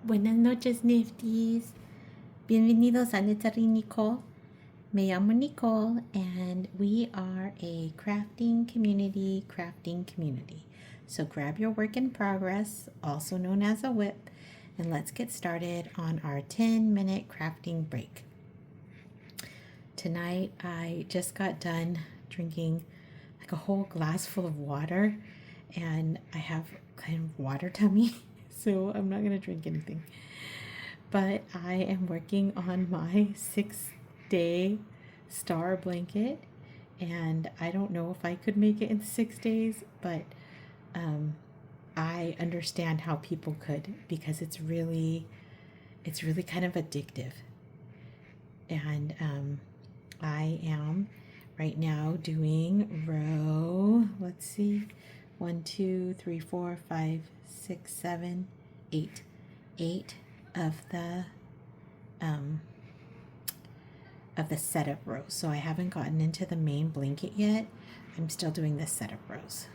Buenas noches, Nifties. Bienvenidos a Netari Nicole. Me llamo Nicole, and we are a crafting community. So grab your work in progress, also known as a whip, and let's get started on our 10-minute crafting break. Tonight, I just got done drinking like a whole glass full of water, and I have kind of water tummy, so I'm not gonna drink anything. But I am working on my 6-day Star Blanket, and I don't know if I could make it in 6 days, but I understand how people could, because it's really kind of addictive. And I am right now doing row, let's see, 1, 2, 3, 4, 5, 6, 7, 8 of the setup rows. So I haven't gotten into the main blanket yet. I'm still doing the setup rows.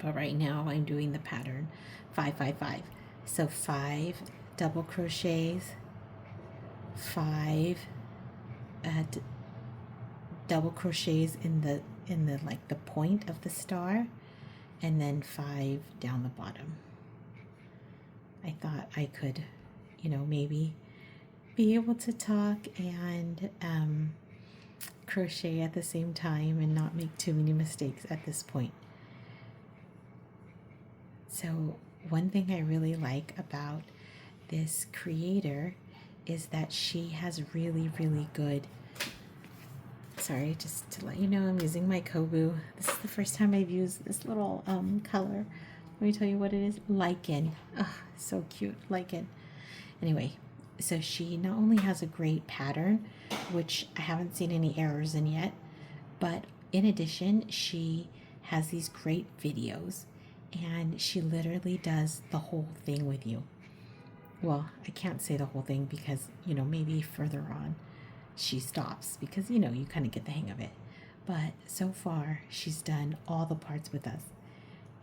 But right now I'm doing the pattern 5, 5, 5. So 5 double crochets, 5 double crochets in the like the point of the star, and then 5 down the bottom. I thought I could, maybe be able to talk and crochet at the same time and not make too many mistakes at this point. So one thing I really like about this creator is that she has really, really good, sorry, just to let you know, I'm using my Kobu. This is the first time I've used this little color. Let me tell you what it is. Lichen. Oh, so cute. Lichen. Anyway, so she not only has a great pattern, which I haven't seen any errors in yet, but in addition, she has these great videos, and she literally does the whole thing with you. Well, I can't say the whole thing because, maybe further on she stops, because, you kind of get the hang of it. But so far, she's done all the parts with us.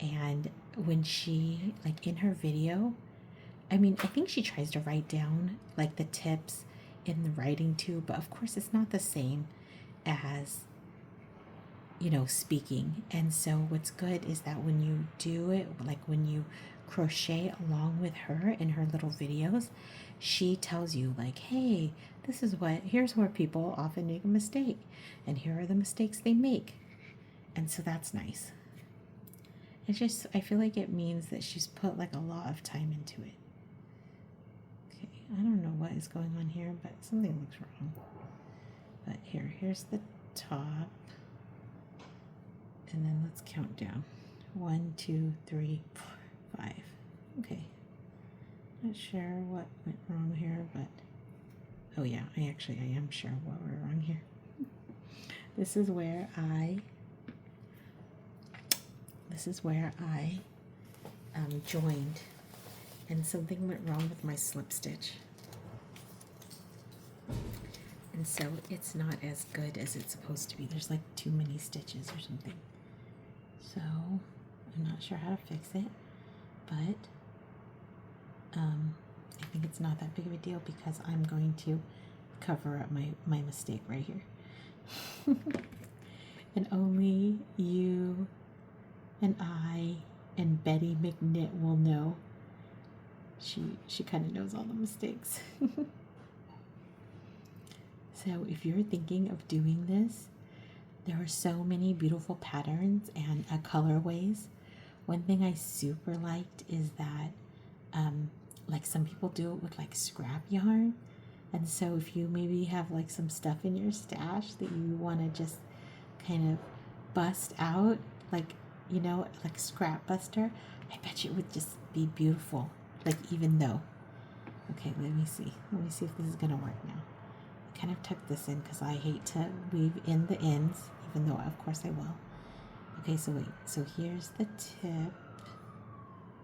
And when she, like in her video, I think she tries to write down like the tips in the writing too, but of course it's not the same as, speaking. And so what's good is that when you do it, like when you crochet along with her in her little videos, she tells you like, hey, here's where people often make a mistake, and here are the mistakes they make. And so that's nice. I feel like it means that she's put like a lot of time into it. Okay, I don't know what is going on here, but something looks wrong. But here's the top. And then let's count down. 1, 2, 3, 4, 5. Okay. Not sure what went wrong here, but oh yeah, I am sure what went wrong here. This is where I joined, and something went wrong with my slip stitch, and so it's not as good as it's supposed to be. There's like too many stitches or something, so I'm not sure how to fix it, but I think it's not that big of a deal, because I'm going to cover up my mistake right here. And only you and I and Betty McKnit will know. She kind of knows all the mistakes. So if you're thinking of doing this, there are so many beautiful patterns and colorways. One thing I super liked is that like some people do it with like scrap yarn, and so if you maybe have like some stuff in your stash that you want to just kind of bust out, like like scrap buster, I bet you it would just be beautiful. Like, even though, okay, let me see if this is gonna work now. I kind of tucked this in because I hate to weave in the ends, even though of course I will. Okay, so wait, so here's the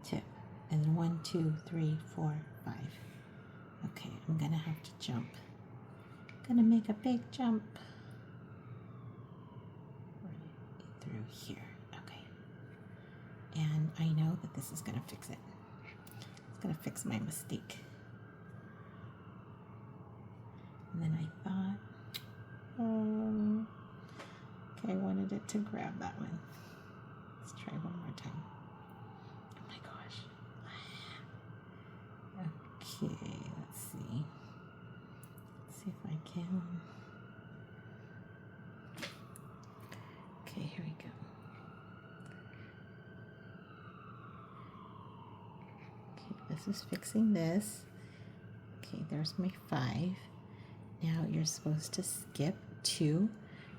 tip, and 1, 2, 3, 4, 5. Okay, I'm gonna have to jump. Gonna make a big jump right through here. Okay, and I know that this is gonna fix it. gonna fix my mistake. And then I thought, okay, I wanted it to grab that one. Let's try one more time. Oh my gosh. Okay, let's see. Let's see if I can. Okay, here we go. Okay, this is fixing this. Okay, there's my 5. Now you're supposed to skip 2,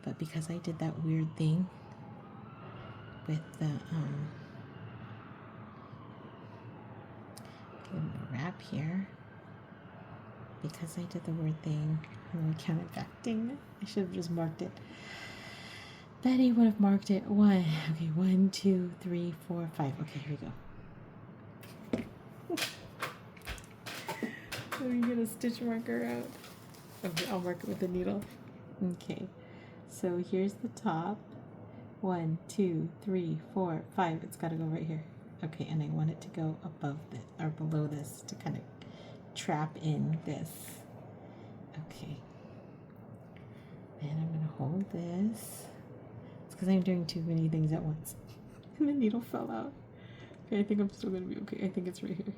but because I did that weird thing with the okay, I'm gonna wrap here. Because I did the weird thing, I'm gonna count it back. Dang it! I should have just marked it. Betty would have marked it 1. Okay, 1, 2, 3, 4, 5. Okay, here we go. Let me get a stitch marker out. Okay, I'll mark it with a needle. Okay, so here's the top. 1, 2, 3, 4, 5. It's got to go right here. Okay, and I want it to go above this or below this to kind of trap in this. Okay, and I'm gonna hold this. It's because I'm doing too many things at once, and the needle fell out. Okay, I think I'm still gonna be okay. I think it's right here.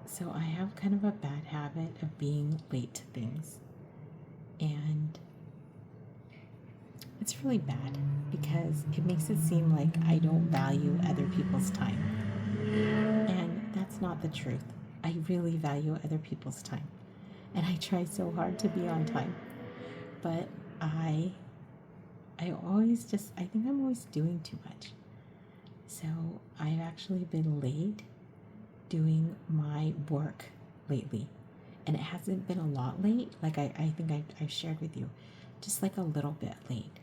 So I have kind of a bad habit of being late to things, and it's really bad because it makes it seem like I don't value other people's time, and that's not the truth. I really value other people's time, and I try so hard to be on time, but I always just, I think I'm always doing too much. So I've actually been late doing my work lately, and it hasn't been a lot late, like I think I've shared with you, just like a little bit late.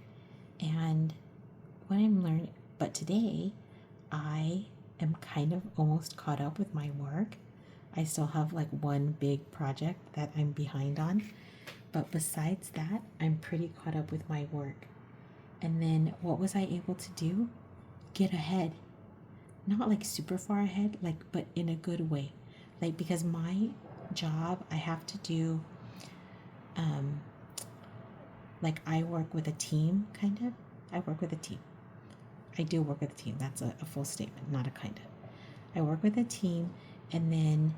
And what I'm learning, but today I am kind of almost caught up with my work. I still have like one big project that I'm behind on, but besides that, I'm pretty caught up with my work. And then what was I able to do? Get ahead. Not like super far ahead, like, but in a good way. Like, because my job, I have to do, like I work with a team, kind of. I work with a team. I do work with a team. That's a full statement, not a kind of. I work with a team, and then,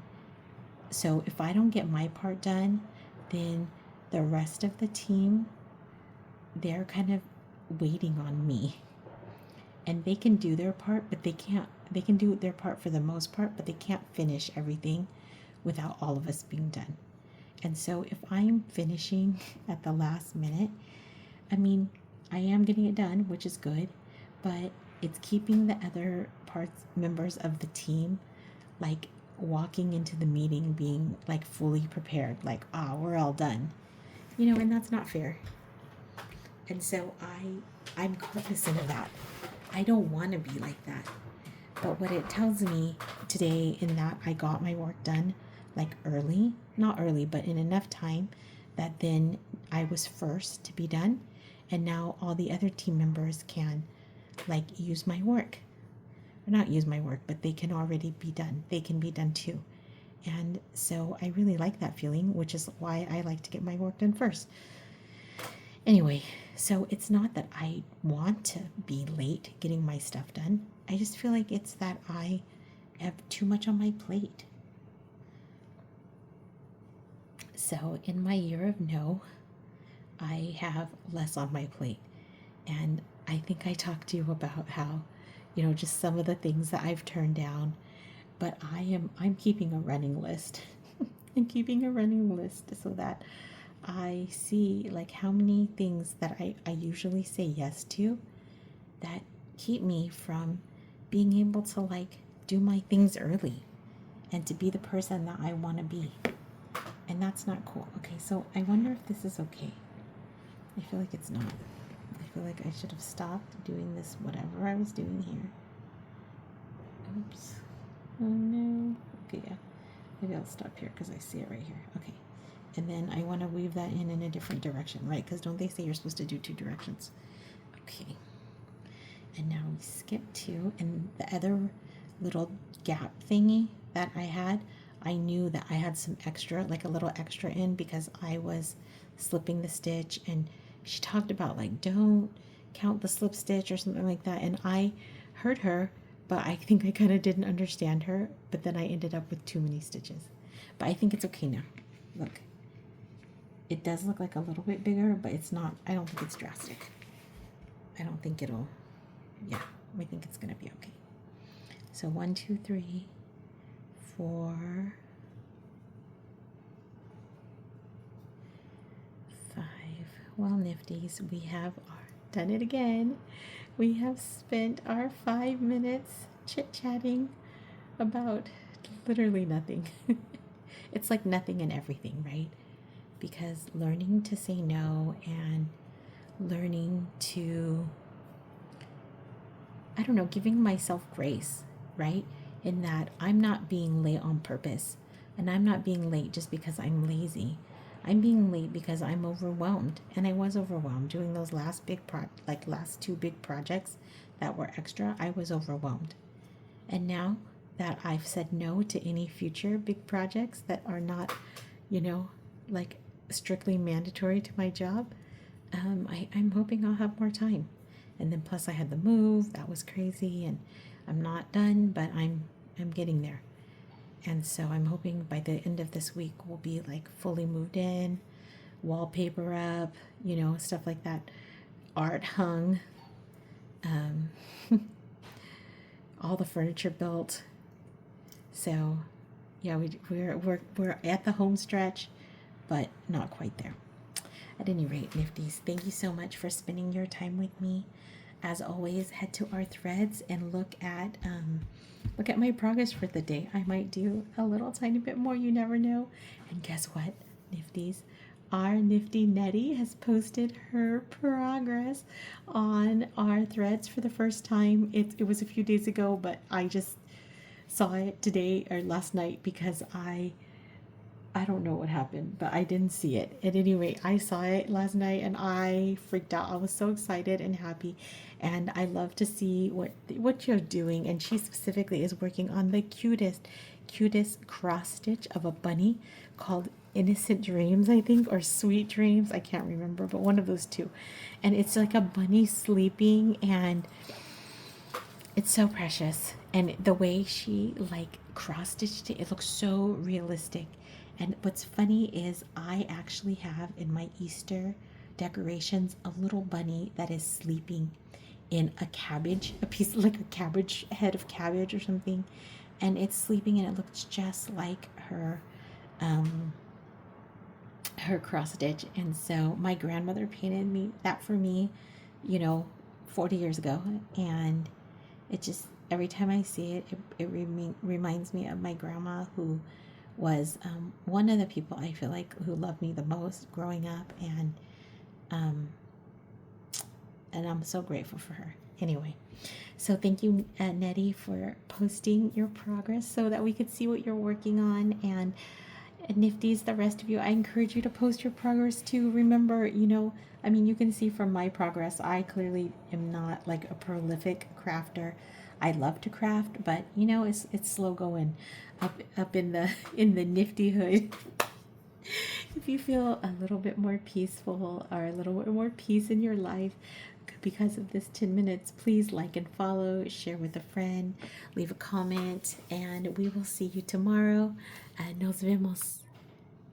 so if I don't get my part done, then the rest of the team, they're kind of waiting on me. And they can do their part, but they can do their part for the most part, but they can't finish everything without all of us being done. And so if I'm finishing at the last minute, I mean, I am getting it done, which is good, but it's keeping the other members of the team, like walking into the meeting being like fully prepared, like, we're all done, and that's not fair. And so I'm cognizant of that. I don't want to be like that. But what it tells me today in that I got my work done like early, not early, but in enough time that then I was first to be done. And now all the other team members can like use my work. Or not use my work, but they can already be done. They can be done too. And so I really like that feeling, which is why I like to get my work done first. Anyway, so it's not that I want to be late getting my stuff done. I just feel like it's that I have too much on my plate. So in my year of no, I have less on my plate. And I think I talked to you about how, just some of the things that I've turned down, but I'm keeping a running list. I'm keeping a running list so that I see like how many things that I usually say yes to that keep me from being able to like do my things early and to be the person that I want to be. And that's not cool. Okay, so I wonder if this is okay. I feel like it's not. I feel like I should have stopped doing this, whatever I was doing here. Oops. Oh no. Okay, yeah. Maybe I'll stop here because I see it right here. Okay. And then I want to weave that in a different direction, right? Because don't they say you're supposed to do 2 directions? Okay. And now we skip 2, and the other little gap thingy that I had, I knew that I had some extra, like a little extra in, because I was slipping the stitch, and she talked about like don't count the slip stitch or something like that, and I heard her, but I think I kind of didn't understand her, but then I ended up with too many stitches. But I think it's okay now. Look, it does look like a little bit bigger, but it's not, I don't think it's drastic. I don't think it'll, yeah, I think it's gonna be okay. So 1, 2, 3, 4, 5. Well, Nifties, we have done it again. We have spent our 5 minutes chit-chatting about literally nothing. It's like nothing and everything, right? Because learning to say no and learning to, I don't know, giving myself grace, right? In that I'm not being late on purpose, and I'm not being late just because I'm lazy. I'm being late because I'm overwhelmed, and I was overwhelmed doing those last last 2 big projects that were extra. I was overwhelmed. And now that I've said no to any future big projects that are not, like strictly mandatory to my job, I'm hoping I'll have more time. And then plus I had the move, that was crazy, and I'm not done, but I'm getting there. And so I'm hoping by the end of this week we'll be like fully moved in, wallpaper up, stuff like that, art hung, all the furniture built. So yeah, we're at the home stretch, but not quite there. At any rate, Nifties, thank you so much for spending your time with me. As always, head to our threads and look at my progress for the day. I might do a little tiny bit more, you never know. And guess what, Nifties? Our Nifty Nettie has posted her progress on our threads for the first time. It was a few days ago, but I just saw it today or last night because I don't know what happened, but I didn't see it. At any rate, I saw it last night and I freaked out. I was so excited and happy, and I love to see what you're doing. And she specifically is working on the cutest cross stitch of a bunny called Innocent Dreams, I think, or Sweet Dreams. I can't remember, but one of those two. And it's like a bunny sleeping, and it's so precious. And the way she like cross stitched it, it looks so realistic. And what's funny is I actually have in my Easter decorations a little bunny that is sleeping in a cabbage, a piece like a cabbage, head of cabbage or something. And it's sleeping, and it looks just like her cross stitch. And so my grandmother painted that for me, 40 years ago. And it just, every time I see it, it reminds me of my grandma, who was one of the people I feel like who loved me the most growing up, and I'm so grateful for her. Anyway, so thank you, Nettie, for posting your progress so that we could see what you're working on. And Nifties, the rest of you, I encourage you to post your progress too. Remember, you can see from my progress, I clearly am not like a prolific crafter. I love to craft, but it's slow going up in the nifty hood. If you feel a little bit more peaceful or a little bit more peace in your life because of this 10 minutes, please like and follow, share with a friend, leave a comment, and we will see you tomorrow. Nos vemos.